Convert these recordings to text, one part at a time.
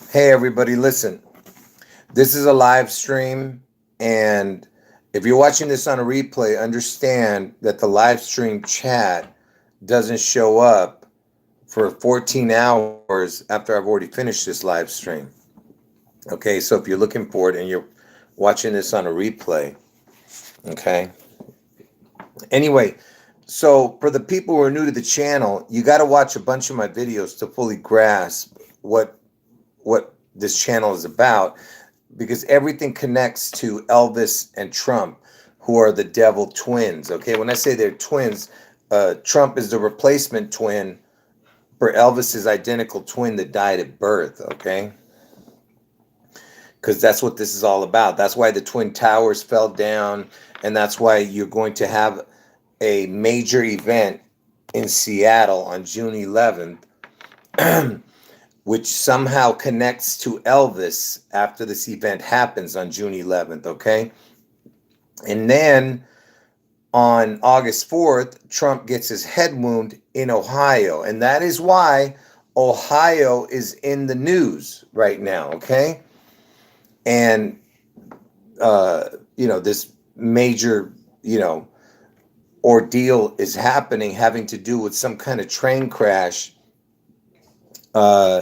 Hey, everybody, listen. This is a live stream, and if you're watching this on a replay, understand that the live stream chat doesn't show up for 14 hours after I've already finished this live stream. Okay, so if you're looking for it and you're watching this on a replay, okay. Anyway, so for the people who are new to the channel, you got to watch a bunch of my videos to fully grasp what this channel is about because everything connects to Elvis and Trump, who are the devil twins. Okay, when I say they're twins, Trump is the replacement twin for Elvis's identical twin that died at birth. Okay, because that's what this is all about. That's why the Twin Towers fell down, and that's why you're going to have a major event in Seattle on June 11th, which somehow connects to Elvis after this event happens on June 11th, okay? And then on August 4th, Trump gets his head wound in Ohio. And that is why Ohio is in the news right now, okay? And, this major, ordeal is happening having to do with some kind of train crash. Uh,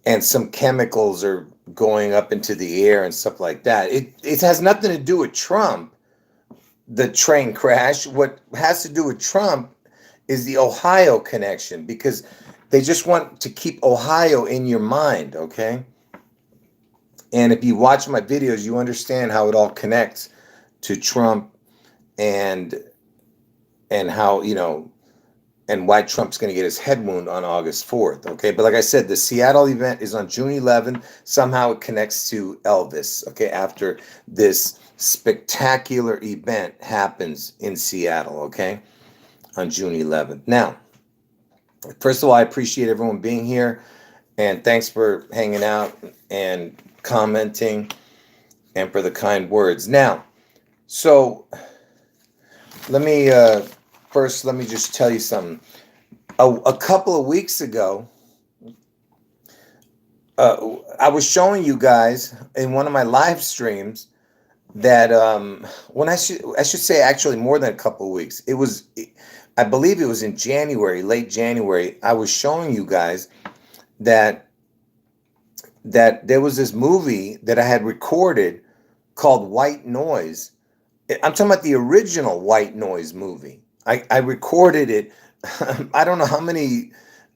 and some chemicals are going up into the air and stuff like that. It has nothing to do with Trump, the train crash. What has to do with Trump is the Ohio connection because they just want to keep Ohio in your mind, okay? And if you watch my videos, you understand how it all connects to Trump and how, and why Trump's going to get his head wound on August 4th. Okay. But like I said, the Seattle event is on June 11th. Somehow it connects to Elvis. Okay. After this spectacular event happens in Seattle. Okay. On June 11th. Now, first of all, I appreciate everyone being here and thanks for hanging out and commenting and for the kind words. Now, so let me, first, let me just tell you something. A couple of weeks ago, I was showing you guys in one of my live streams that when I should say actually more than a couple of weeks. I believe it was in January, late January. I was showing you guys that there was this movie that I had recorded called White Noise. I'm talking about the original White Noise movie. I recorded it. I don't know how many.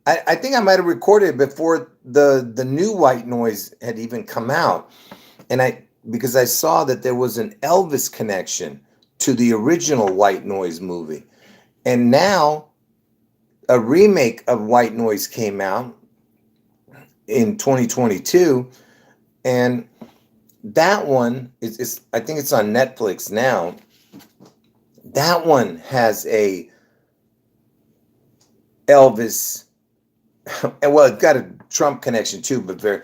I think I might have recorded it before the new White Noise had even come out, and because I saw that there was an Elvis connection to the original White Noise movie, and now a remake of White Noise came out in 2022, and that one is I think it's on Netflix now. That one has a Elvis, and well, it's got a Trump connection too, but very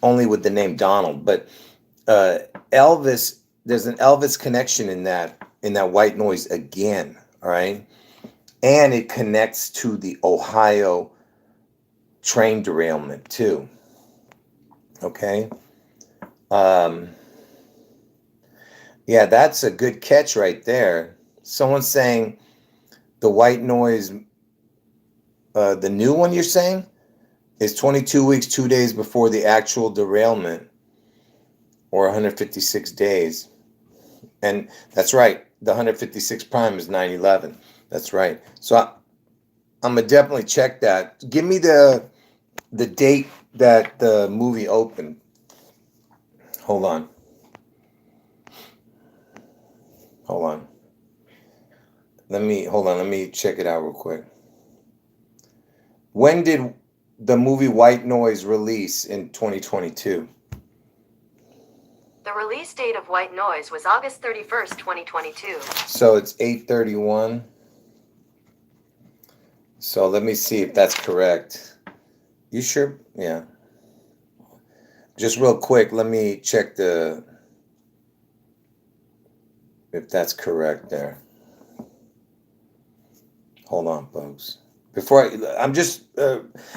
only with the name Donald. But uh, Elvis, there's an Elvis connection in that White Noise again. All right, and it connects to the Ohio train derailment too. Okay, um, yeah, that's a good catch right there. Someone's saying the White Noise, the new one you're saying, is 22 weeks, 2 days before the actual derailment, or 156 days. And that's right. The 156 prime is 9/11. That's right. So I'm gonna definitely check that. Give me the date that the movie opened. Hold on. Hold on. Let me check it out real quick. When did the movie White Noise release in 2022? The release date of White Noise was August 31st, 2022. So it's 8/31. So let me see if that's correct. You sure? Yeah. Just real quick, let me check if that's correct there. Hold on, folks. I'm just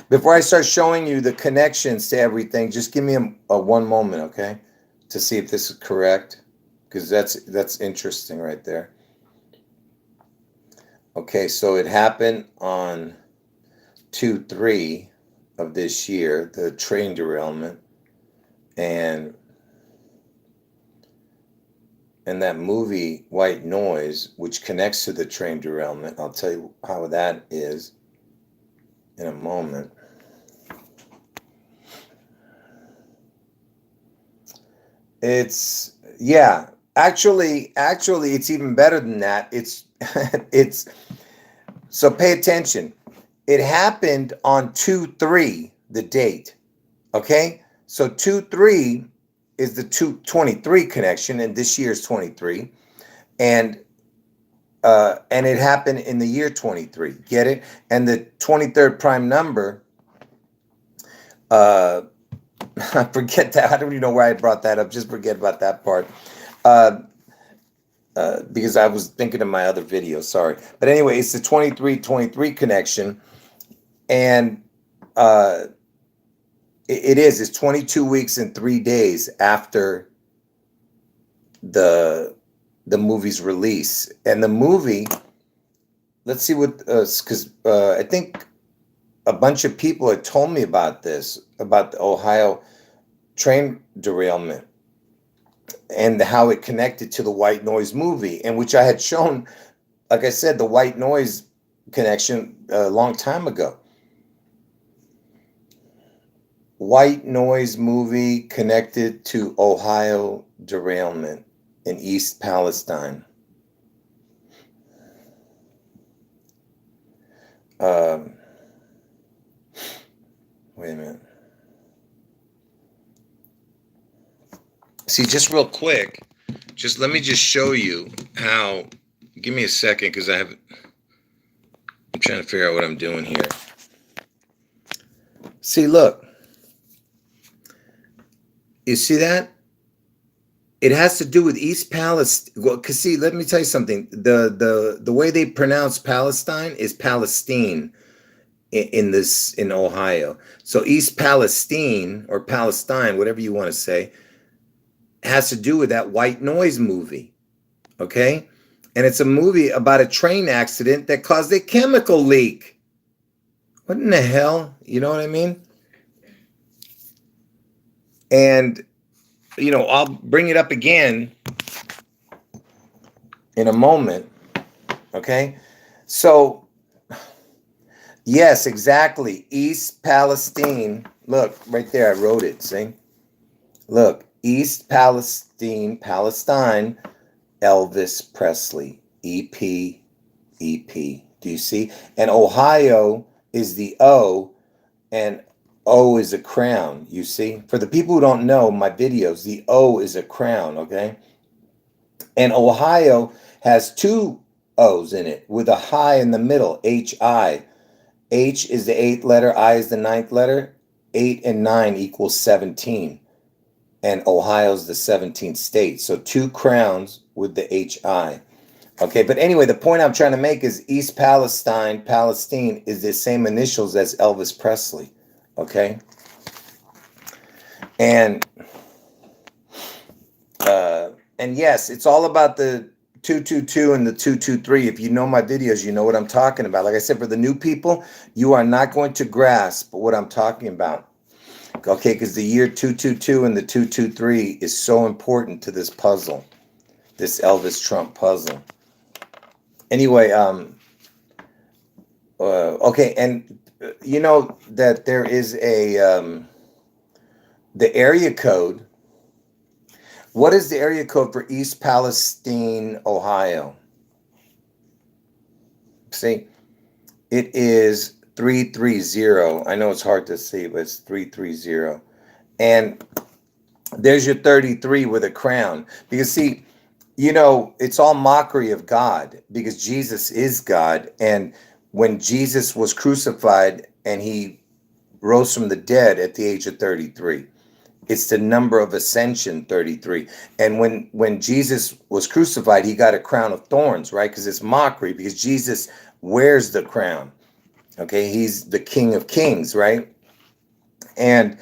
before I start showing you the connections to everything, just give me a one moment, okay, to see if this is correct, because that's interesting right there. Okay, so it happened on 2/3 of this year, the train derailment, and that movie White Noise, which connects to the train derailment. I'll tell you how that is in a moment. It's actually it's even better than that. It's it's so pay attention. It happened on 2/3, the date. Okay? So 2/3 is the 223 connection, and this year is 23. And it happened in the year 23. Get it? And the 23rd prime number, I forget that. I don't even know why I brought that up. Just forget about that part. Because I was thinking of my other video. Sorry. But anyway, it's the 23-23 connection. And it's 22 weeks and 3 days after the movie's release. And the movie, let's see what, because I think a bunch of people had told me about this, about the Ohio train derailment and how it connected to the White Noise movie, and which I had shown, like I said, the White Noise connection a long time ago. White Noise movie connected to Ohio derailment in East Palestine. Wait a minute. See, just real quick, just let me just show you how. Give me a second, because I'm trying to figure out what I'm doing here. See, look. You see that? It has to do with East Palestine. Well, because see, let me tell you something. The way they pronounce Palestine is Palestine in Ohio. So East Palestine, or Palestine, whatever you want to say, has to do with that White Noise movie. Okay? And it's a movie about a train accident that caused a chemical leak. What in the hell? You know what I mean? And, I'll bring it up again in a moment. Okay? So, yes, exactly. East Palestine. Look, right there, I wrote it. See? Look, East Palestine, Elvis Presley. EP. Do you see? And Ohio is the O, and O is a crown, you see? For the people who don't know my videos, the O is a crown, okay? And Ohio has two O's in it with a high in the middle, H-I. H is the 8th letter, I is the 9th letter. 8 and 9 equals 17. And Ohio's the 17th state. So two crowns with the H-I. Okay, but anyway, the point I'm trying to make is East Palestine, Palestine, is the same initials as Elvis Presley. Okay? And yes, it's all about the 222 and the 223. If you know my videos, you know what I'm talking about. Like I said, for the new people, you are not going to grasp what I'm talking about. Okay, because the year 222 and the 223 is so important to this puzzle, this Elvis Trump puzzle. Anyway, okay, and you know that there is a the area code. What is the area code for East Palestine, Ohio? See, it is 330. I know it's hard to see, but it's 330. And there's your 33 with a crown. Because see, it's all mockery of God, because Jesus is God. And when Jesus was crucified and he rose from the dead at the age of 33, it's the number of ascension, 33. And when Jesus was crucified, he got a crown of thorns, right? Because it's mockery, because Jesus wears the crown. Okay, he's the King of Kings, right? And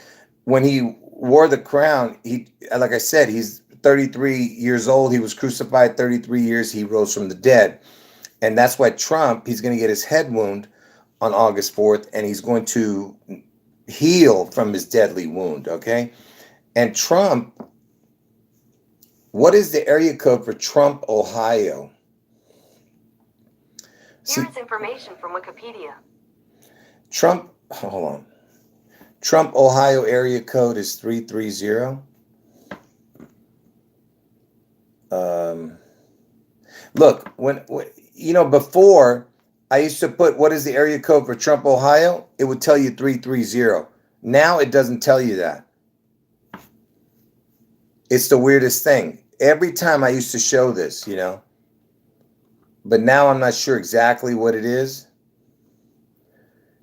when he wore the crown, he, like I said, he's 33 years old. He was crucified 33 years. He rose from the dead. And that's why Trump, he's going to get his head wound on August 4th, and he's going to heal from his deadly wound, okay? And Trump, what is the area code for Trump, Ohio? Here See, is information from Wikipedia. Trump, hold on. Trump, Ohio area code is 330. Look, when you know, before I used to put what is the area code for Trump, Ohio, it would tell you 330. Now it doesn't tell you that. It's the weirdest thing. Every time I used to show this, you know, but now I'm not sure exactly what it is.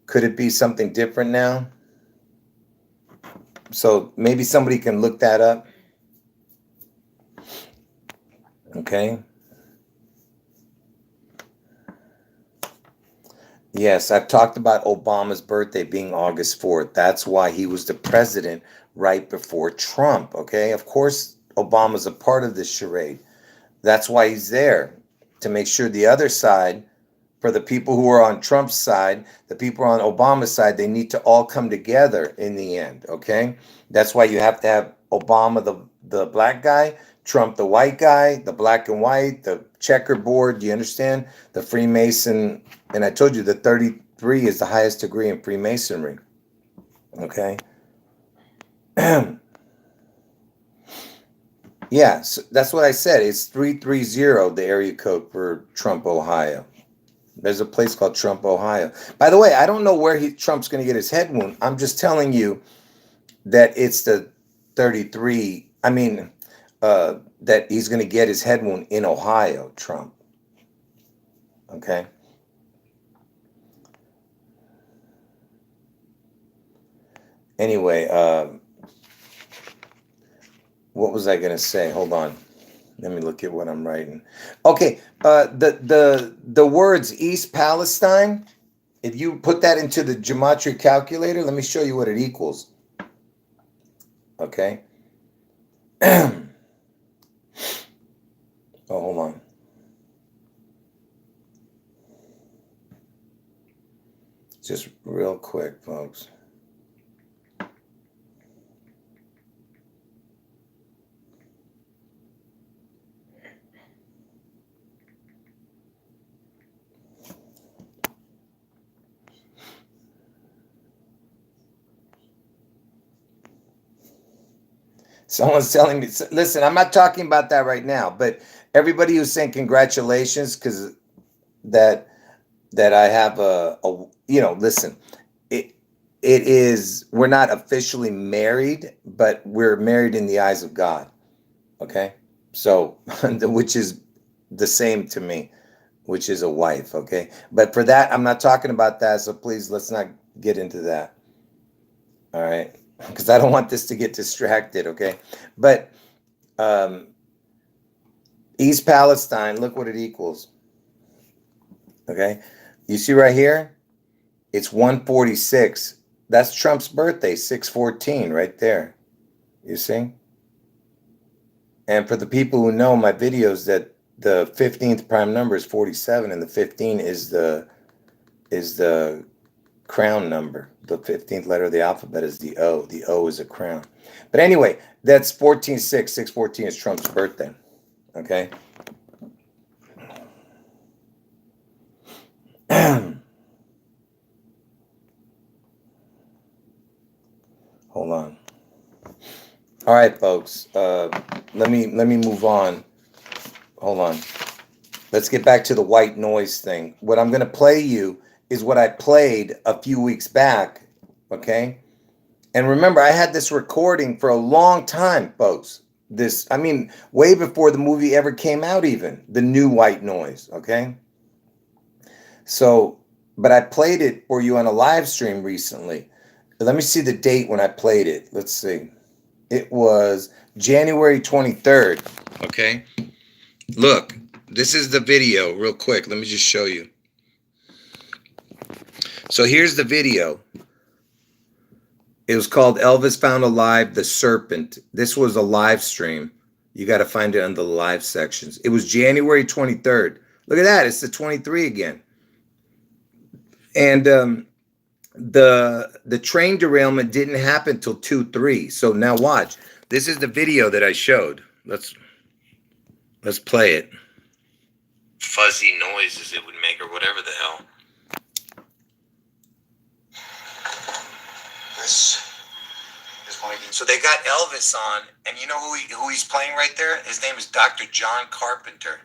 Could it be something different now? So maybe somebody can look that up. Okay. Yes, I've talked about Obama's birthday being August 4th. That's why he was the president right before Trump. Okay. Of course, Obama's a part of this charade. That's why he's there, to make sure the other side, for the people who are on Trump's side, the people on Obama's side, they need to all come together in the end. Okay. That's why you have to have Obama, the black guy, Trump, the white guy, the black and white, the checkerboard. Do you understand? The Freemason. And I told you the 33 is the highest degree in Freemasonry. Okay. Yeah, so that's what I said. It's 330, the area code for Trump, Ohio. There's a place called Trump, Ohio. By the way, I don't know where Trump's going to get his head wound. I'm just telling you that it's the 33. I mean, that he's going to get his head wound in Ohio, Trump. Okay. Anyway, what was I going to say? Hold on. Let me look at what I'm writing. Okay, the words East Palestine, if you put that into the gematria calculator, let me show you what it equals. Okay. Oh, hold on. Just real quick, folks. Someone's telling me, listen, I'm not talking about that right now, but everybody who's saying congratulations because that I have you know, listen, it is, we're not officially married, but we're married in the eyes of God. Okay. So, which is the same to me, which is a wife. Okay. But for that, I'm not talking about that. So please, let's not get into that. All right. Because I don't want this to get distracted. Okay. But East Palestine, look what it equals. Okay. You see right here? It's 146. That's Trump's birthday, 6/14, right there. You see? And for the people who know my videos, that the 15th prime number is 47, and the 15 is the crown number. The 15th letter of the alphabet is the O. The O is a crown. But anyway, that's 14/6. 6/14 is Trump's birthday. Okay. Hold on. All right, folks. Let me move on. Hold on. Let's get back to the white noise thing. What I'm going to play you is what I played a few weeks back. Okay. And remember, I had this recording for a long time, folks. This, I mean, way before the movie ever came out, even the new white noise. Okay. So, but I played it for you on a live stream recently. Let me see the date when I played it. Let's see. It was January 23rd. Okay. Look, this is the video real quick. Let me just show you. So here's the video. It was called Elvis Found Alive, The Serpent. This was a live stream. You got to find it under the live sections. It was January 23rd. Look at that. It's the 23 again. And the train derailment didn't happen till 2-3. So now watch. This is the video that I showed. Let's play it. Fuzzy noises it would make or whatever the hell. This is my... So they got Elvis on, and you know who he's playing right there? His name is Dr. John Carpenter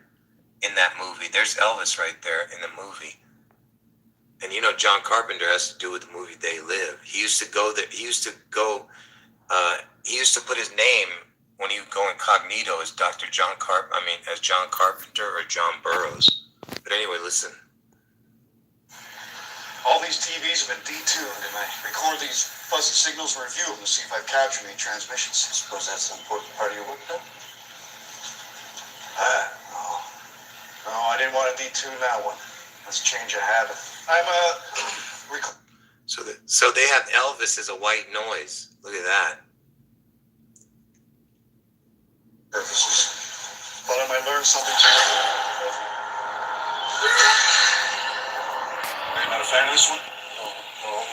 in that movie. There's Elvis right there in the movie. And you know John Carpenter has to do with the movie They Live. He used to go there. He used to put his name when he would go incognito as Dr. John as John Carpenter or John Burroughs. But anyway, listen. All these TVs have been detuned, and I record these fuzzy signals and review them to see if I've captured any transmissions. I suppose that's an important part of your work, then? No, I didn't want to detune that one. Let's change a habit. So they have Elvis as a white noise. Look at that. Purposes. Thought I might learn something today. Are you not a fan of this one?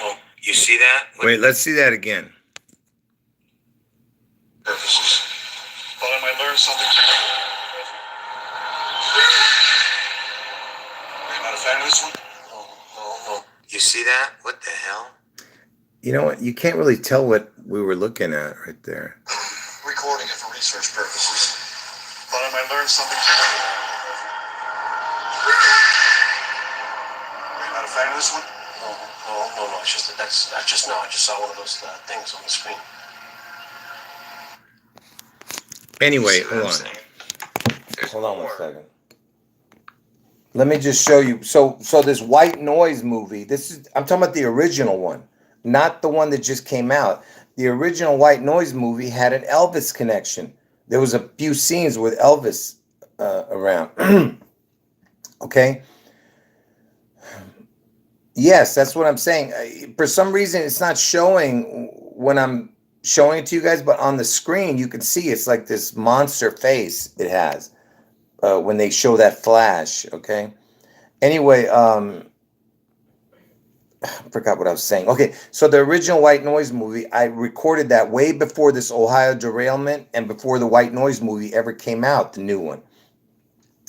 No. You see that? Wait, let's see that again. Purposes. Thought I might learn something today. Are you not a fan of this one? No. You see that? What the hell? You know what? You can't really tell what we were looking at right there. Recording it for research purposes. Thought I might learn something today. Are you not a fan of this one? No. It's just I just saw one of those things on the screen. Anyway, hold on 1 second. Let me just show you. So this white noise movie, I'm talking about the original one, not the one that just came out. The original white noise movie had an Elvis connection. There was a few scenes with Elvis around. Okay. Yes, that's what I'm saying. For some reason, it's not showing when I'm showing it to you guys, but on the screen, you can see it's like this monster face it has when they show that flash. Okay. Anyway, I forgot what I was saying. Okay, so the original White Noise movie, I recorded that way before this Ohio derailment and before the White Noise movie ever came out, the new one.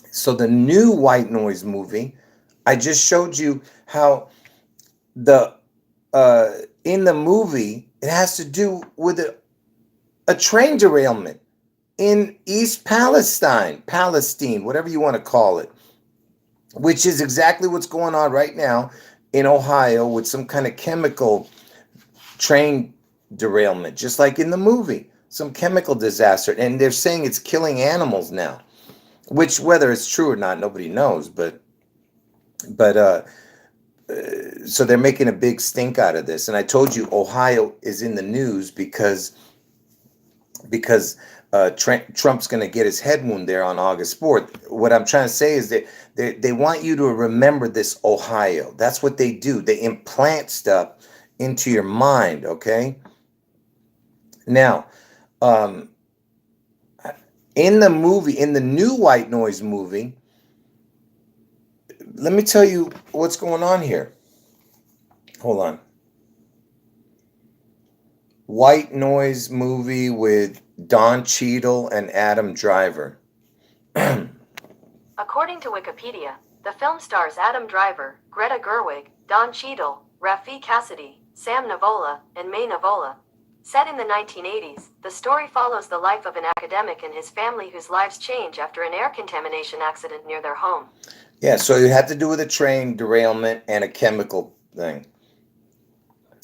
So the new White Noise movie, I just showed you how in the movie, it has to do with a train derailment in East Palestine, whatever you want to call it, which is exactly what's going on right now in Ohio with some kind of chemical train derailment, just like in the movie, some chemical disaster. And they're saying it's killing animals now, which whether it's true or not, nobody knows. But so they're making a big stink out of this. And I told you Ohio is in the news because Trump's going to get his head wound there on August 4th. What I'm trying to say is that they want you to remember this Ohio. That's what they do. They implant stuff into your mind, okay? Now, in the movie, in the new White Noise movie, let me tell you what's going on here. Hold on. White Noise movie with Don Cheadle and Adam Driver. According to Wikipedia, the film stars Adam Driver, Greta Gerwig, Don Cheadle, Rafi Cassidy, Sam Nivola, and May Nivola. Set in the 1980s, the story follows the life of an academic and his family whose lives change after an air contamination accident near their home. Yeah, so it had to do with a train derailment and a chemical thing.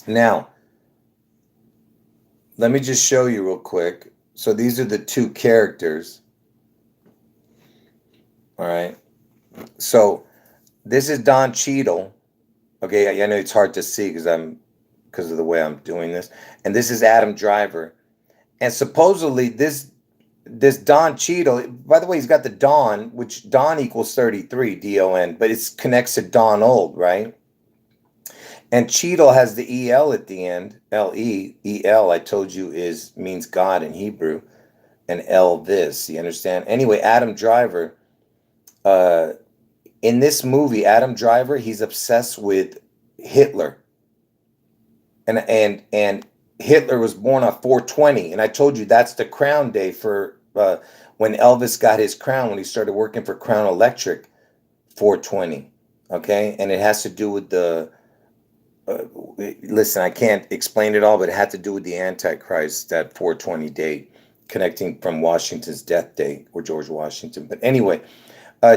Now, let me just show you real quick. So these are the two characters. All right. So this is Don Cheadle. Okay, I know it's hard to see because of the way I'm doing this. And this is Adam Driver. And supposedly this Don Cheadle, by the way, he's got the Don, which Don equals 33, D-O-N, but it connects to Don Old, right? And Cheadle has the EL at the end. L-E-E-L, I told you, means God in Hebrew. And Elvis, you understand? Anyway, Adam Driver, in this movie, Adam Driver, he's obsessed with Hitler. And Hitler was born on 420. And I told you that's the crown day for when Elvis got his crown, when he started working for Crown Electric, 420. Okay? And it has to do with the listen, I can't explain it all, but it had to do with the Antichrist, that 420 date, connecting from Washington's death date, or George Washington. But anyway,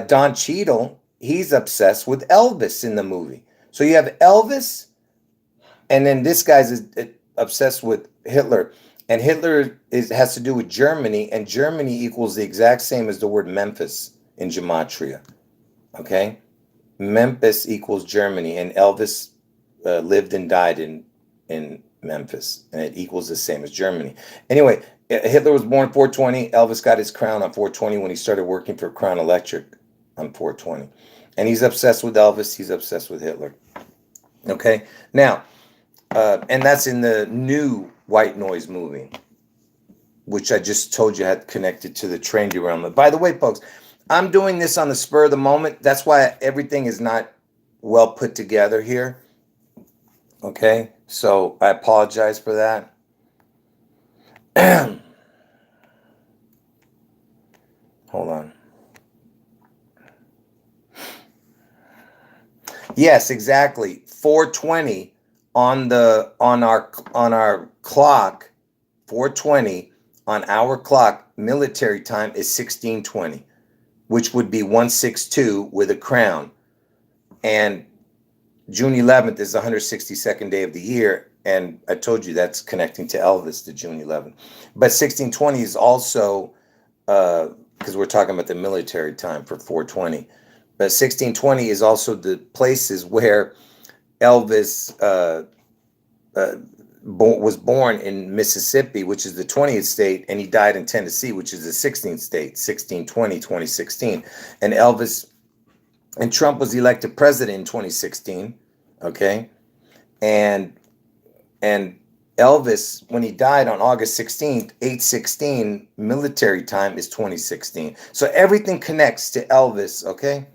Don Cheadle, he's obsessed with Elvis in the movie. So you have Elvis, and then this guy's obsessed with Hitler. And Hitler has to do with Germany, and Germany equals the exact same as the word Memphis in gematria. Okay? Memphis equals Germany, and Elvis lived and died in Memphis, and it equals the same as Germany. Anyway, Hitler was born 420. Elvis got his crown on 420 when he started working for Crown Electric on 420. And he's obsessed with Elvis. He's obsessed with Hitler. Okay? Now, and that's in the new White Noise movie, which I just told you had connected to the train derailment. By the way, folks, I'm doing this on the spur of the moment. That's why everything is not well put together here. Okay, so I apologize for that. Hold on. Yes, exactly. 420 on our clock. 420 on our clock. Military time is 1620, which would be 162 with a crown. And June 11th is the 162nd day of the year, and I told you that's connecting to Elvis, to June 11th. But 1620 is also, because we're talking about the military time for 420, but 1620 is also the places where Elvis was born in Mississippi, which is the 20th state, and he died in Tennessee, which is the 16th state, 1620, 2016. And Trump was elected president in 2016, okay? And Elvis, when he died on August 16th, 8/16, military time is 2016. So everything connects to Elvis, okay?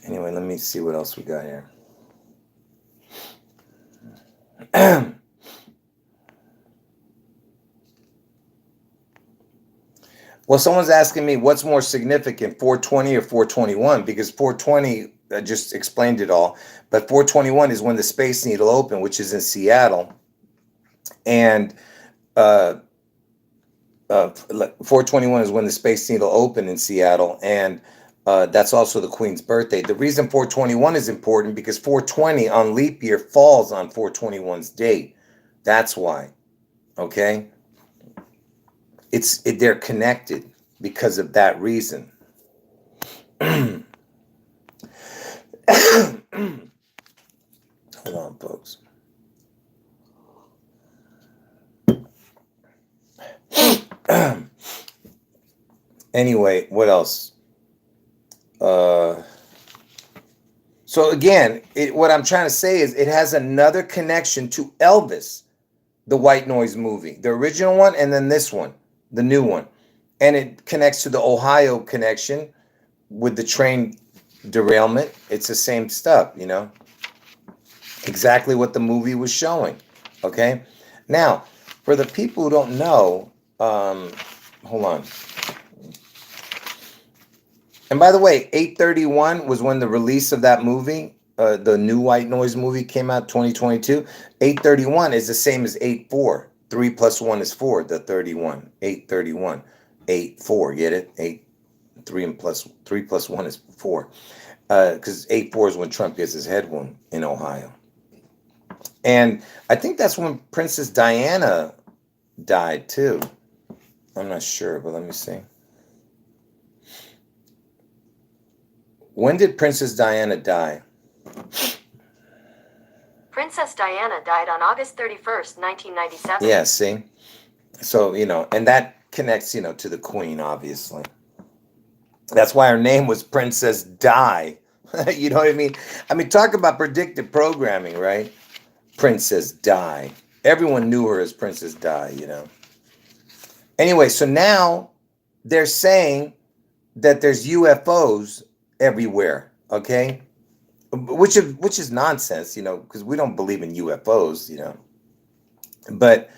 Anyway, let me see what else we got here. Well, someone's asking me what's more significant, 420 or 421, because 420, I just explained it all, but 421 is when the Space Needle opened, which is in Seattle, and 421 is when the Space Needle opened in Seattle, and that's also the Queen's birthday. The reason 421 is important because 420 on leap year falls on 421's date. That's why, okay? They're connected because of that reason. Hold on, folks. Anyway, what else? So again, what I'm trying to say is it has another connection to Elvis, the White Noise movie, the original one, and then this one, the new one. And it connects to the Ohio connection with the train derailment. It's the same stuff, you know, exactly what the movie was showing. Okay. Now, for the people who don't know, hold on. And by the way, 8/31 was when the release of that movie, the new White Noise movie, came out, 2022. 8/31 is the same as 8/4. 3 plus 1 is 4, the 31. 8/31. 8/4, get it? 3 plus 1 is 4. Because 8/4 is when Trump gets his head wound in Ohio. And I think that's when Princess Diana died too. I'm not sure, but let me see. When did Princess Diana die? Princess Diana died on August 31st, 1997. Yeah, see? So, you know, and that connects, you know, to the Queen, obviously. That's why her name was Princess Di. You know what I mean? I mean, talk about predictive programming, right? Princess Di. Everyone knew her as Princess Di, you know. Anyway, so now they're saying that there's UFOs everywhere, okay? Which is nonsense, you know, because we don't believe in UFOs, you know. But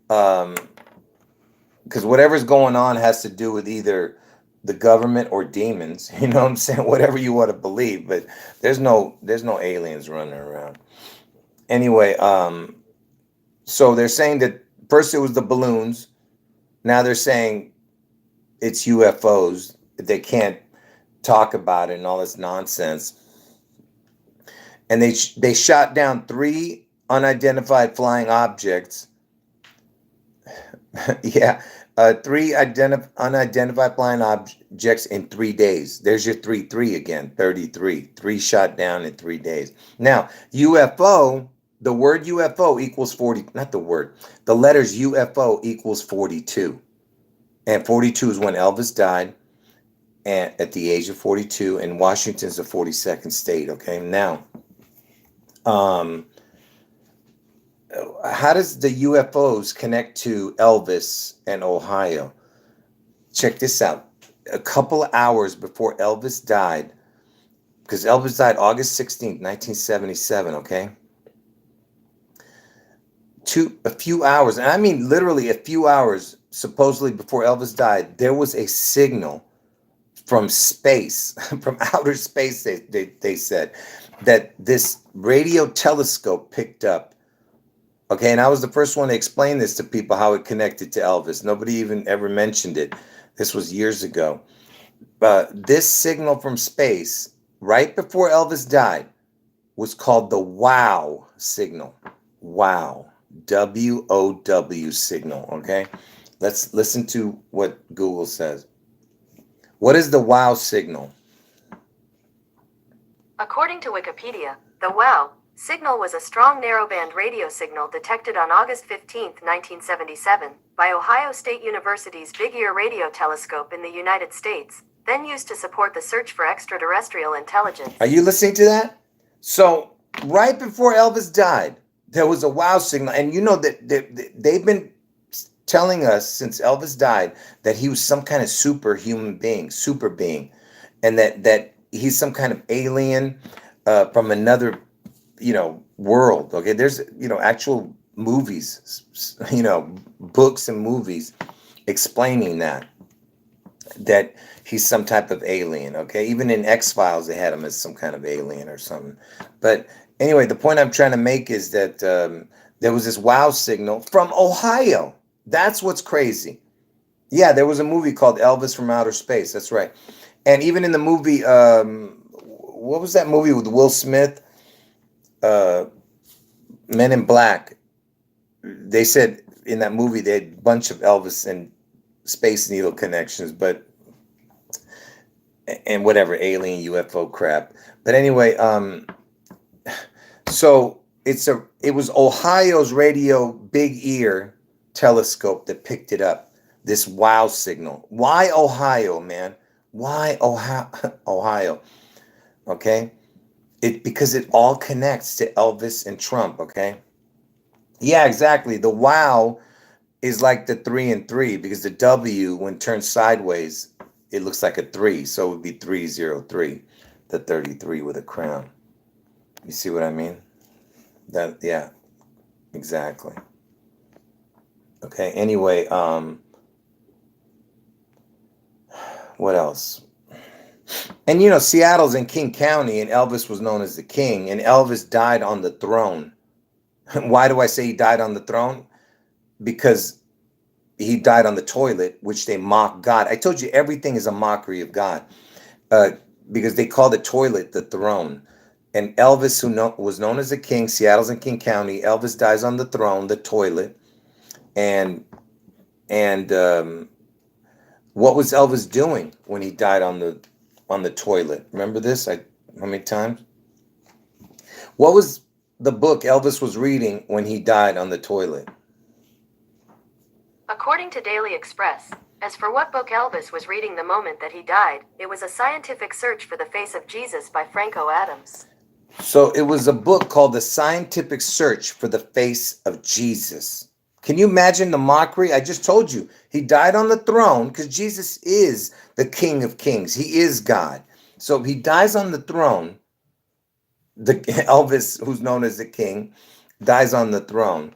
because whatever's going on has to do with either the government or demons, you know what I'm saying? Whatever you want to believe, but there's no aliens running around. Anyway, so they're saying that first it was the balloons, now they're saying it's UFOs. They can't talk about it and all this nonsense. And they shot down 3 unidentified flying objects. Yeah, 3 unidentified flying objects in 3 days. There's your 3 again, 33. 3 shot down in 3 days. Now, UFO, the word UFO equals 40, not the word, the letters UFO equals 42. And 42 is when Elvis died at the age of 42, and Washington's the 42nd state, okay? Now, how does the UFOs connect to Elvis and Ohio? Check this out. A couple of hours before Elvis died, because Elvis died August 16th, 1977, okay? A few hours, and I mean literally a few hours, supposedly before Elvis died, there was a signal from space, from outer space, they said, that this radio telescope picked up. Okay, and I was the first one to explain this to people, how it connected to Elvis. Nobody even ever mentioned it. This was years ago. This signal from space, right before Elvis died, was called the WOW signal. WOW. WOW signal, okay? Let's listen to what Google says. What is the WOW signal? According to Wikipedia, the WOW signal was a strong narrowband radio signal detected on August 15, 1977, by Ohio State University's Big Ear radio telescope in the United States, then used to support the search for extraterrestrial intelligence. Are you listening to that? So, right before Elvis died, there was a WOW signal, and you know that they've been telling us since Elvis died that he was some kind of superhuman being, super being, and that he's some kind of alien from another, you know, world. Okay, there's, you know, actual movies, you know, books and movies explaining that he's some type of alien. Okay, even in X-Files they had him as some kind of alien or something. But anyway, the point I'm trying to make is that there was this WOW signal from Ohio. That's what's crazy. Yeah, there was a movie called Elvis from Outer Space. That's right. And even in the movie, what was that movie with Will Smith? Men in Black. They said in that movie they had a bunch of Elvis and Space Needle connections, and whatever, alien UFO crap. But anyway, so it was Ohio's radio Big Ear telescope that picked it up, this WOW signal. Why Ohio, man? Why Ohio? Okay, because it all connects to Elvis and Trump. Okay, yeah, exactly. The WOW is like the 3 and 3, because the W, when turned sideways, it looks like a 3, so it would be 303, the 33 with a crown. You see what I mean? That, yeah, exactly. Okay, anyway, what else? And you know, Seattle's in King County, and Elvis was known as the king, and Elvis died on the throne. Why do I say he died on the throne? Because he died on the toilet, which they mock God. I told you everything is a mockery of God, because they call the toilet the throne. And Elvis, was known as the king, Seattle's in King County. Elvis dies on the throne, the toilet. And what was Elvis doing when he died on the toilet? Remember this? How many times? What was the book Elvis was reading when he died on the toilet? According to Daily Express, As for what book Elvis was reading the moment that he died, it was A Scientific Search for the Face of Jesus by Franco Adams. So it was a book called The Scientific Search for the Face of Jesus. Can you imagine the mockery? I just told you he died on the throne because Jesus is the King of Kings. He is God. So he dies on the throne. The Elvis, who's known as the King, dies on the throne,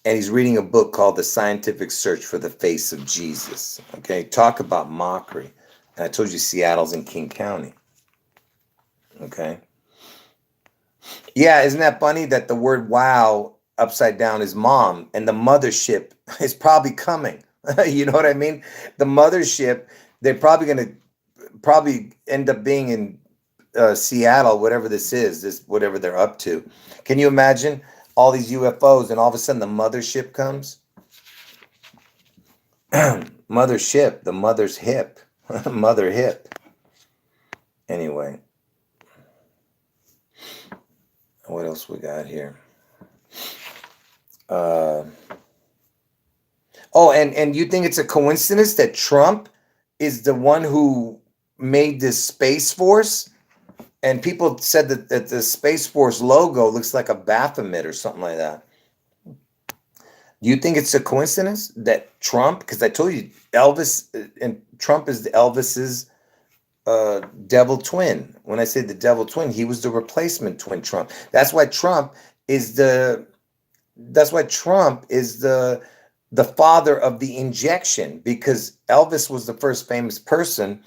and he's reading a book called The Scientific Search for the Face of Jesus. Okay, talk about mockery. And I told you Seattle's in King County. Okay. Yeah, isn't that funny that the word wow upside down is mom and the mothership is probably coming? You know what I mean? The mothership, they're probably going to probably end up being in Seattle, whatever this is, this whatever they're up to. Can you imagine all these UFOs and all of a sudden the mothership comes? Mothership, the mother's hip, mother hip. Anyway, what else we got here? Oh, and you think it's a coincidence that Trump is the one who made this Space Force? And people said that the Space Force logo looks like a Baphomet or something like that. Do you think it's a coincidence that Trump, because I told you Elvis and Trump is Elvis's devil twin. When I say the devil twin, he was the replacement twin Trump. That's why Trump is the father of the injection, because Elvis was the first famous person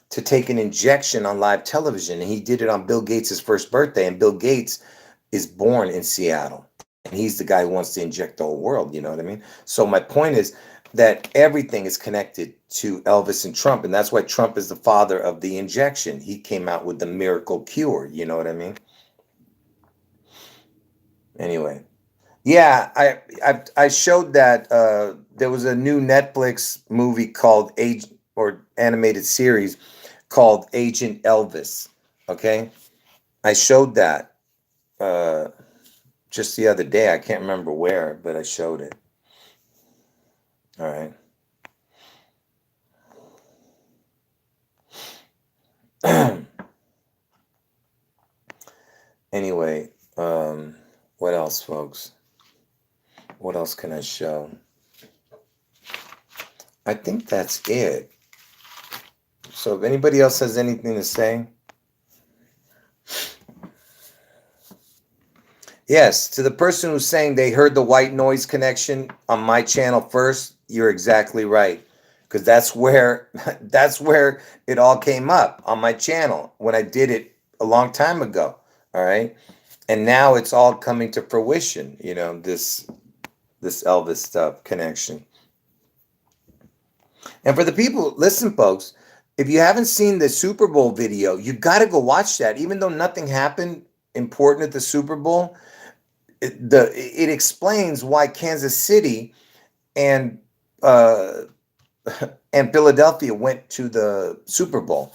to take an injection on live television, and he did it on Bill Gates' first birthday, and Bill Gates is born in Seattle, and he's the guy who wants to inject the whole world, you know what I mean? So my point is that everything is connected to Elvis and Trump, and that's why Trump is the father of the injection. He came out with the miracle cure, you know what I mean? Anyway. Yeah, I showed that there was a new Netflix movie called animated series called Agent Elvis. Okay, I showed that just the other day. I can't remember where, but I showed it. All right. Anyway, what else, folks? What else can I show? I think that's it. So if anybody else has anything to say. Yes, to the person who's saying they heard the white noise connection on my channel first, you're exactly right. Because that's where it all came up on my channel when I did it a long time ago. All right. And now it's all coming to fruition, you know, this Elvis stuff connection. And for the people, listen, folks, if you haven't seen the Super Bowl video, you got to go watch that. Even though nothing happened important at the Super Bowl, it explains why Kansas City and Philadelphia went to the Super Bowl.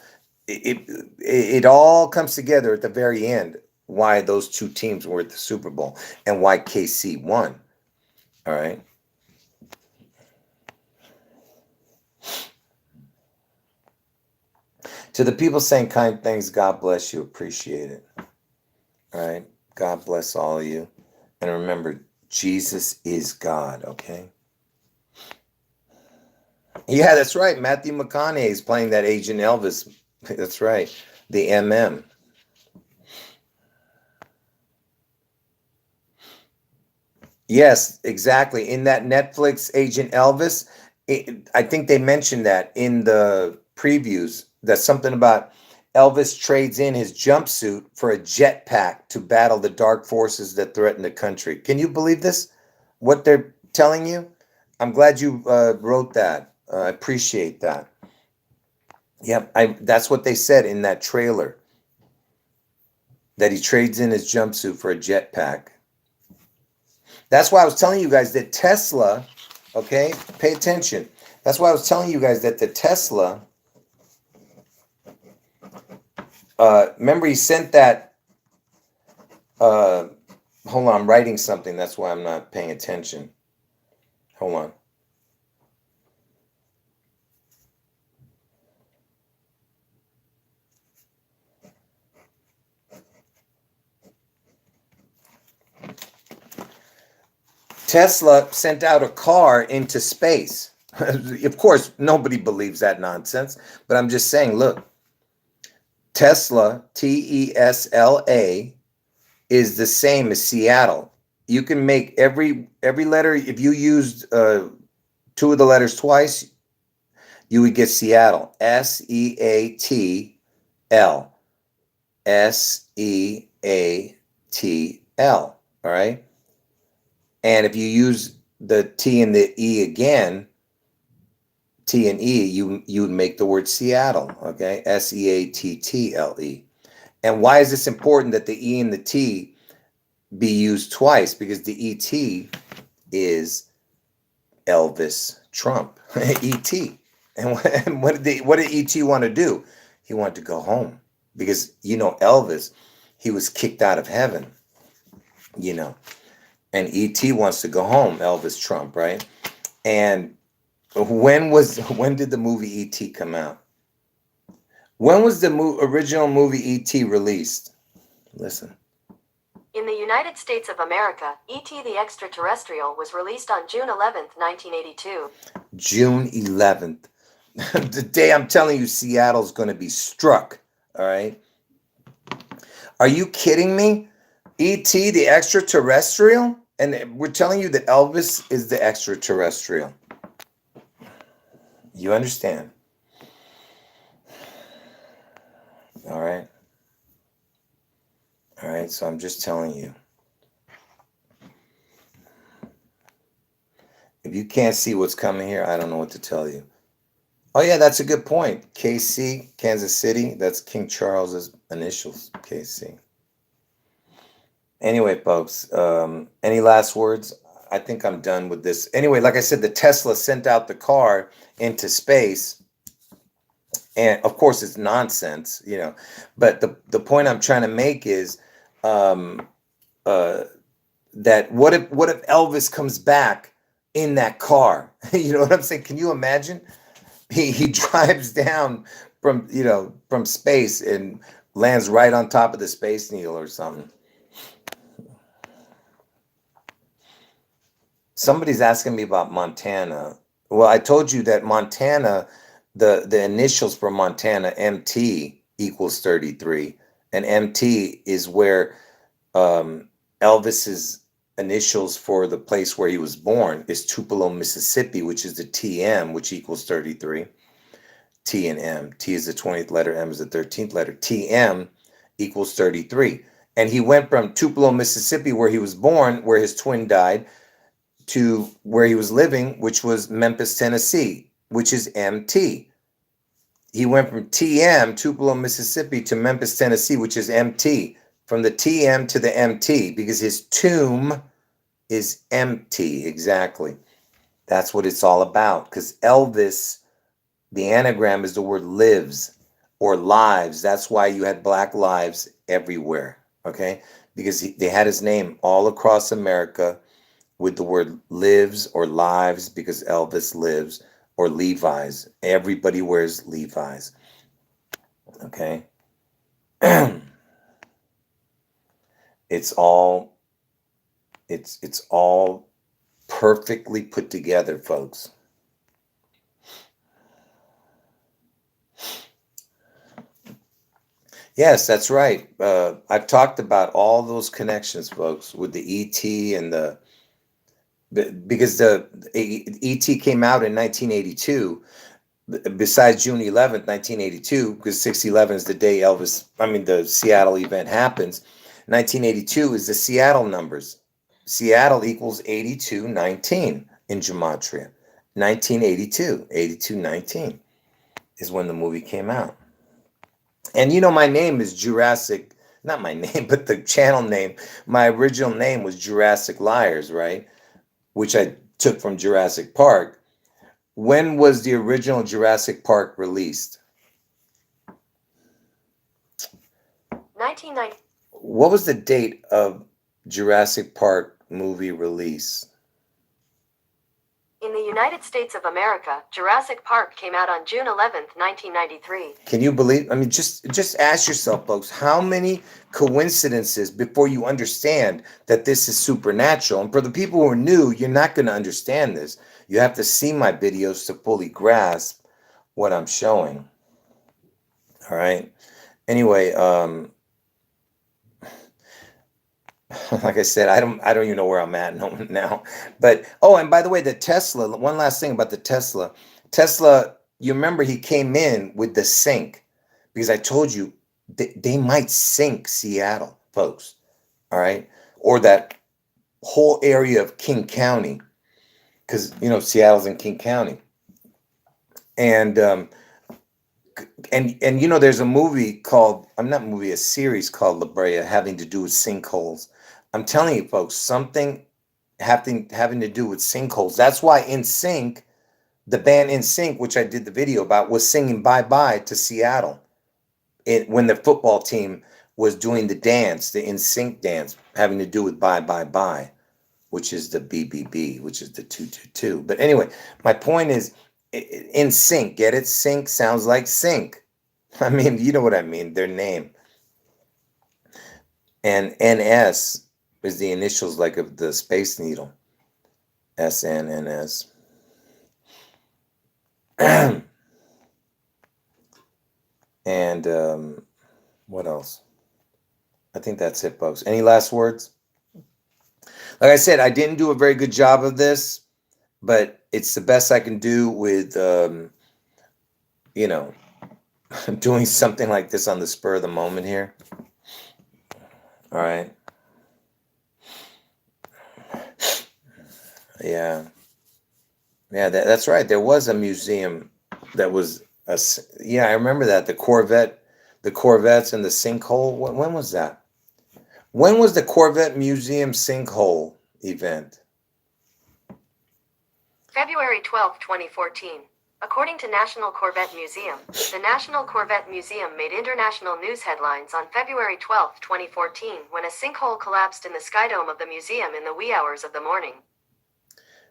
It all comes together at the very end why those two teams were at the Super Bowl and why KC won. All right. To the people saying kind things, God bless you. Appreciate it. All right. God bless all of you. And remember, Jesus is God, okay? Yeah, that's right. Matthew McConaughey is playing that Agent Elvis. That's right. The MM. Yes, exactly. In that Netflix Agent Elvis, I think they mentioned that in the previews. That's something about Elvis trades in his jumpsuit for a jetpack to battle the dark forces that threaten the country. Can you believe this? What they're telling you? I'm glad you wrote that. I appreciate that. Yep, that's what they said in that trailer. That he trades in his jumpsuit for a jetpack. That's why I was telling you guys that Tesla, okay, pay attention. That's why I was telling you guys that the Tesla, remember he sent that, hold on, I'm writing something. That's why I'm not paying attention. Hold on. Tesla sent out a car into space. Of course, nobody believes that nonsense, but I'm just saying, look, Tesla, Tesla, is the same as Seattle. You can make every letter, if you used two of the letters twice, you would get Seattle. Seatl. Seatl. All right. And if you use the T and the E again, T and E, you would make the word Seattle. Okay. Seattle. And why is this important that the E and the T be used twice? Because the ET is Elvis Trump. ET. And what did ET want to do? He wanted to go home because, Elvis, he was kicked out of heaven, and ET wants to go home, Elvis Trump, right? And when did the movie ET come out? When was the original movie ET released? Listen. In the United States of America, E.T. the Extraterrestrial was released on June 11th, 1982. June 11th. The day I'm telling you Seattle's going to be struck, all right? Are you kidding me? E.T. the Extraterrestrial? And we're telling you that Elvis is the extraterrestrial. You understand? All right. All right, so I'm just telling you. If you can't see what's coming here, I don't know what to tell you. Oh, yeah, that's a good point. KC, Kansas City, that's King Charles's initials, KC. Anyway, folks, any last words? I think I'm done with this. Anyway, like I said, the Tesla sent out the car into space. And of course, it's nonsense, But the point I'm trying to make is that what if Elvis comes back in that car? You know what I'm saying? Can you imagine? He drives down from space and lands right on top of the Space Needle or something. Somebody's asking me about Montana. Well, I told you that Montana, the initials for Montana, MT equals 33. And MT is where Elvis's initials for the place where he was born is Tupelo, Mississippi, which is the TM, which equals 33. T and M. T is the 20th letter, M is the 13th letter. TM equals 33. And he went from Tupelo, Mississippi, where he was born, where his twin died, to where he was living, which was Memphis, Tennessee, which is MT. He went from TM, Tupelo, Mississippi, to Memphis, Tennessee, which is MT. From the TM to the MT, because his tomb is empty. Exactly. That's what it's all about. Because Elvis, the anagram is the word lives or lives. That's why you had Black lives everywhere. Okay? Because they had his name all across America with the word lives or lives, because Elvis lives, or Levi's. Everybody wears Levi's. Okay? It's all perfectly put together, folks. Yes, that's right. I've talked about all those connections, folks, with the ET and because the ET came out in 1982. Besides June 11th, 1982, because 6/11 is the day the Seattle event happens. 1982 is the Seattle numbers. Seattle equals 8219 in gematria. 1982, 8219 is when the movie came out. And my name is Jurassic, not my name, but the channel name. My original name was Jurassic Liars, right? Which I took from Jurassic Park. When was the original Jurassic Park released? 1990. What was the date of Jurassic Park movie release? In the United States of America, Jurassic Park came out on June 11th, 1993. Can you believe? I mean, just ask yourself, folks, how many coincidences before you understand that this is supernatural? And for the people who are new, you're not going to understand this. You have to see my videos to fully grasp what I'm showing. All right. Anyway, like I said, I don't even know where I'm at now. But oh, and by the way, the Tesla, one last thing about the Tesla. Tesla, you remember he came in with the sink because I told you they might sink Seattle, folks. All right. Or that whole area of King County, because Seattle's in King County. And there's a movie called, a series called La Brea having to do with sinkholes. I'm telling you, folks, something having to do with sinkholes. That's why NSYNC, the band NSYNC, which I did the video about, was singing "Bye Bye" to Seattle when the football team was doing the dance, the NSYNC dance, having to do with "Bye Bye Bye," which is the BBB, which is the 222. But anyway, my point is, NSYNC, get it? Sync sounds like sink. I mean, you know what I mean, their name. And NS is the initials like of the Space Needle. SNNS. And what else? I think that's it, folks. Any last words? Like I said, I didn't do a very good job of this, but it's the best I can do with, doing something like this on the spur of the moment here. All right. Yeah. Yeah, that's right. There was a museum that was, I remember that. The Corvettes and the sinkhole. When was that? When was the Corvette Museum sinkhole event? February 12, 2014. According to National Corvette Museum, the National Corvette Museum made international news headlines on February 12, 2014, when a sinkhole collapsed in the skydome of the museum in the wee hours of the morning.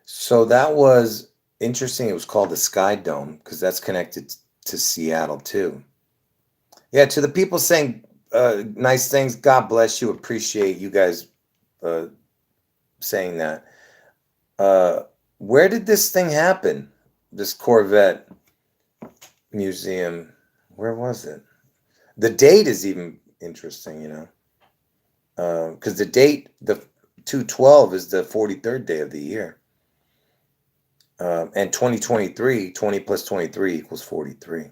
So that was interesting. It was called the Sky Dome because that's connected to Seattle too. Yeah, to the people saying nice things, God bless you. Appreciate you guys saying that. Where did this thing happen? This Corvette Museum. Where was it? The date is even interesting, because the date, the 2/12 is the 43rd day of the year. And 2023, 20 plus 23 equals 43.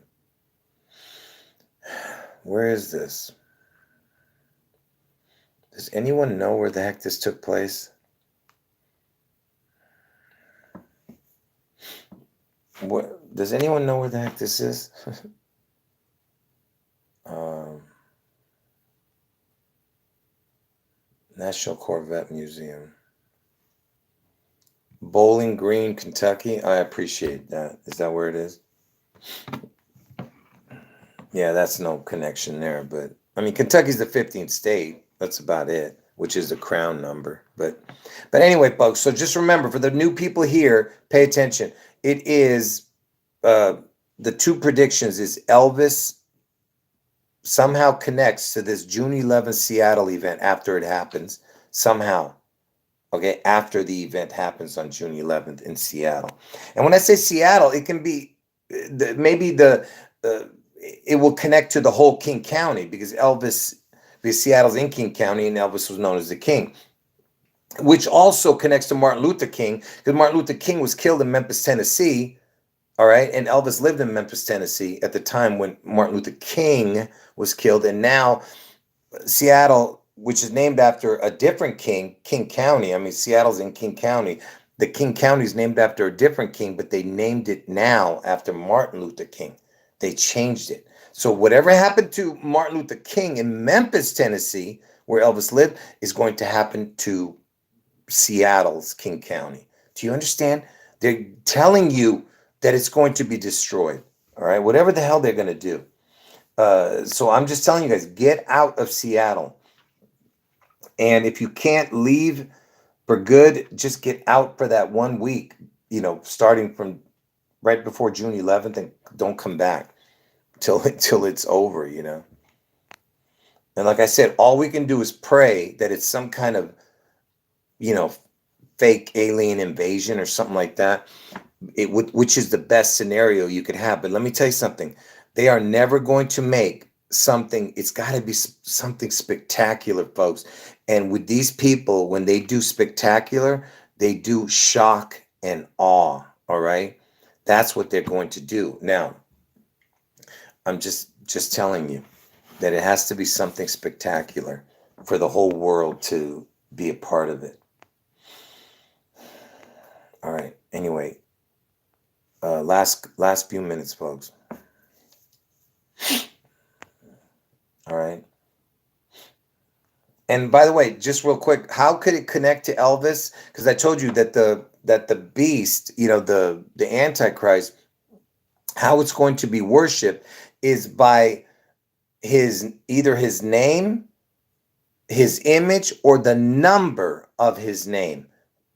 Where is this? Does anyone know where the heck this took place? What, does anyone know where the heck this is? National Corvette Museum. Bowling Green, Kentucky. I appreciate that. Is that where it is? Yeah, that's no connection there. But I mean, Kentucky's the 15th state. That's about it, which is the crown number. But anyway, folks. So just remember, for the new people here, pay attention. It is the two predictions is Elvis somehow connects to this June 11th Seattle event after it happens somehow. Okay, after the event happens on June 11th in Seattle. And when I say Seattle, it can be it will connect to the whole King County because Seattle's in King County and Elvis was known as the King, which also connects to Martin Luther King because Martin Luther King was killed in Memphis, Tennessee. All right, and Elvis lived in Memphis, Tennessee at the time when Martin Luther King was killed, and now Seattle, which is named after a different king, King County. I mean, Seattle's in King County. The King County is named after a different king, but they named it now after Martin Luther King. They changed it. So whatever happened to Martin Luther King in Memphis, Tennessee, where Elvis lived, is going to happen to Seattle's King County. Do you understand? They're telling you that it's going to be destroyed. All right, whatever the hell they're going to do. So I'm just telling you guys, get out of Seattle. And if you can't leave for good, just get out for that 1 week. starting from right before June 11th, and don't come back till it's over. And like I said, all we can do is pray that it's some kind of, you know, fake alien invasion or something like that. Which is the best scenario you could have. But let me tell you something. They are never going to make something. It's got to be something spectacular, folks. And with these people, when they do spectacular, they do shock and awe. All right. That's what they're going to do. Now, I'm just telling you that it has to be something spectacular for the whole world to be a part of it. All right. Anyway, last few minutes, folks. All right. And by the way, just real quick, how could it connect to Elvis? Because I told you that the beast, the Antichrist, how it's going to be worshipped is by either his name, his image, or the number of his name.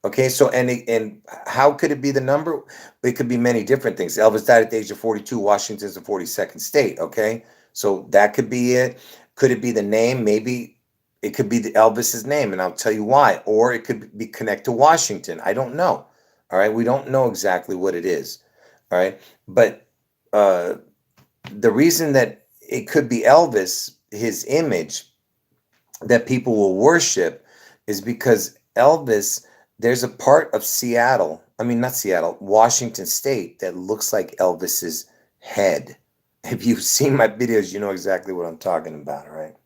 Okay, so and how could it be the number? It could be many different things. Elvis died at the age of 42. Washington's the 42nd state. Okay, so that could be it. Could it be the name? Maybe it could be Elvis's name, and I'll tell you why. Or it could be connect to Washington. I don't know. All right, we don't know exactly what it is. All right, but the reason that it could be Elvis, his image, that people will worship, is because Elvis. There's a part of not Seattle, Washington State, that looks like Elvis's head. If you've seen my videos, you know exactly what I'm talking about, right?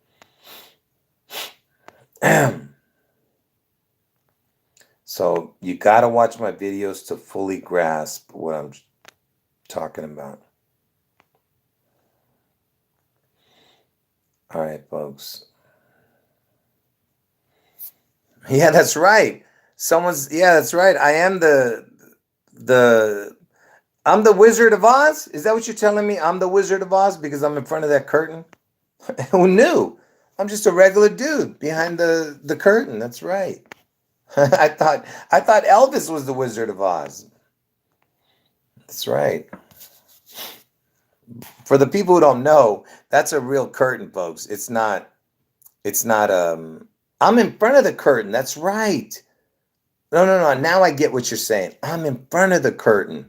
So you got to watch my videos to fully grasp what I'm talking about. All right, folks. Yeah, that's right. That's right. I am I'm the Wizard of Oz. Is that what you're telling me? I'm the Wizard of Oz because I'm in front of that curtain? Who knew? I'm just a regular dude behind the curtain. That's right. I thought Elvis was the Wizard of Oz. That's right. For the people who don't know, that's a real curtain, folks. It's not I'm in front of the curtain. That's right. No. Now I get what you're saying. I'm in front of the curtain.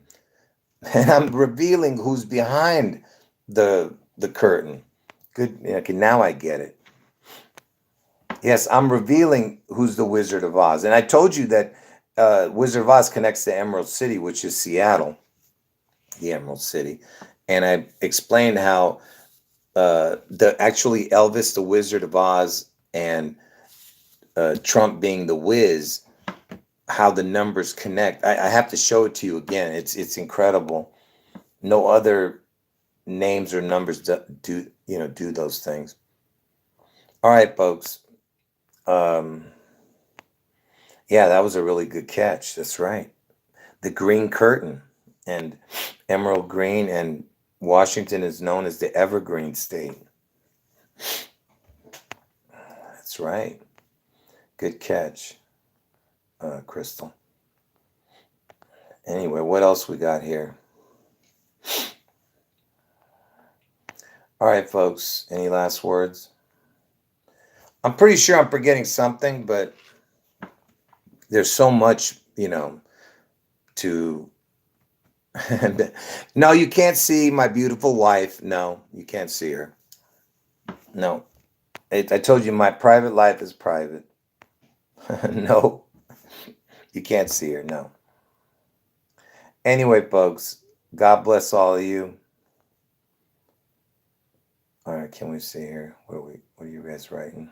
And I'm revealing who's behind the curtain. Good. Okay, now I get it. Yes, I'm revealing who's the Wizard of Oz. And I told you that Wizard of Oz connects to Emerald City, which is Seattle, the Emerald City. And I explained how actually Elvis, the Wizard of Oz, and Trump being the Wiz, how the numbers connect. I have to show it to you again. It's incredible. No other names or numbers do those things. All right, folks. Yeah, that was a really good catch. That's right. The green curtain, and emerald green, and Washington is known as the evergreen state. That's right. Good catch, Crystal. Anyway, what else we got here? All right, folks. Any last words? I'm pretty sure I'm forgetting something, but there's so much, to... No, you can't see my beautiful wife. No, you can't see her. No. I told you my private life is private. No, you can't see her. No. Anyway, folks, God bless all of you. All right, can we see here? What are you guys writing?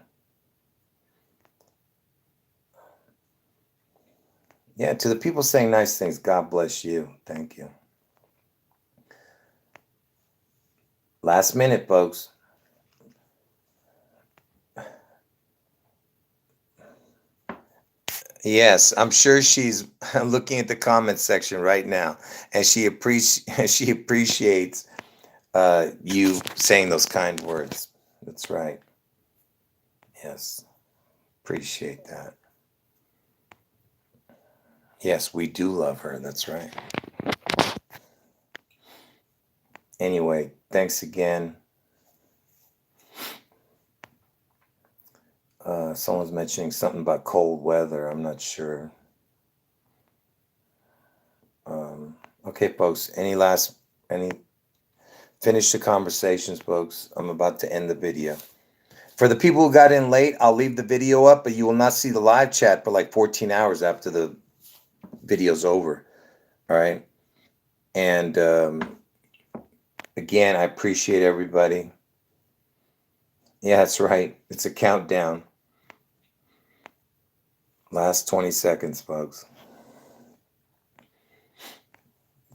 Yeah, to the people saying nice things, God bless you. Thank you. Last minute, folks. Yes, I'm sure she's looking at the comment section right now, and she appreciates you saying those kind words. That's right. Yes, appreciate that. Yes, we do love her. That's right. Anyway, thanks again. Someone's mentioning something about cold weather. I'm not sure. Okay, folks. Finish the conversations, folks. I'm about to end the video. For the people who got in late, I'll leave the video up, but you will not see the live chat for like 14 hours after the video's over. All right. And again, I appreciate everybody. Yeah, that's right. It's a countdown. Last 20 seconds, folks.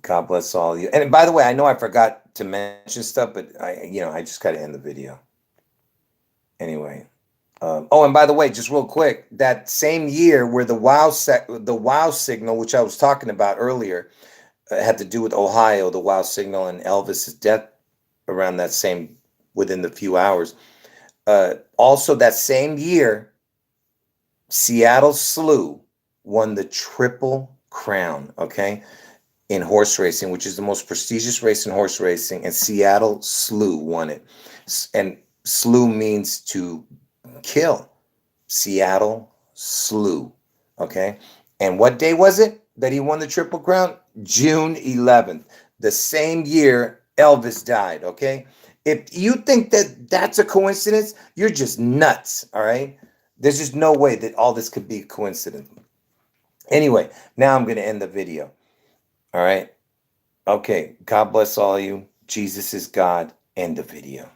God bless all of you. And by the way, I know I forgot to mention stuff, but I just got to end the video. Anyway. Oh, and by the way, just real quick, that same year where the wow signal, which I was talking about earlier, had to do with Ohio, the wow signal and Elvis's death around that same, within the few hours. Also that same year, Seattle Slew won the Triple Crown, okay, in horse racing, which is the most prestigious race in horse racing, and Seattle Slew won it. And slew means to kill. Seattle Slew, okay? And what day was it that he won the Triple Crown? June 11th, the same year Elvis died, okay? If you think that that's a coincidence, you're just nuts, all right? There's just no way that all this could be a coincidence. Anyway, now I'm going to end the video, all right? Okay, God bless all of you. Jesus is God. End the video.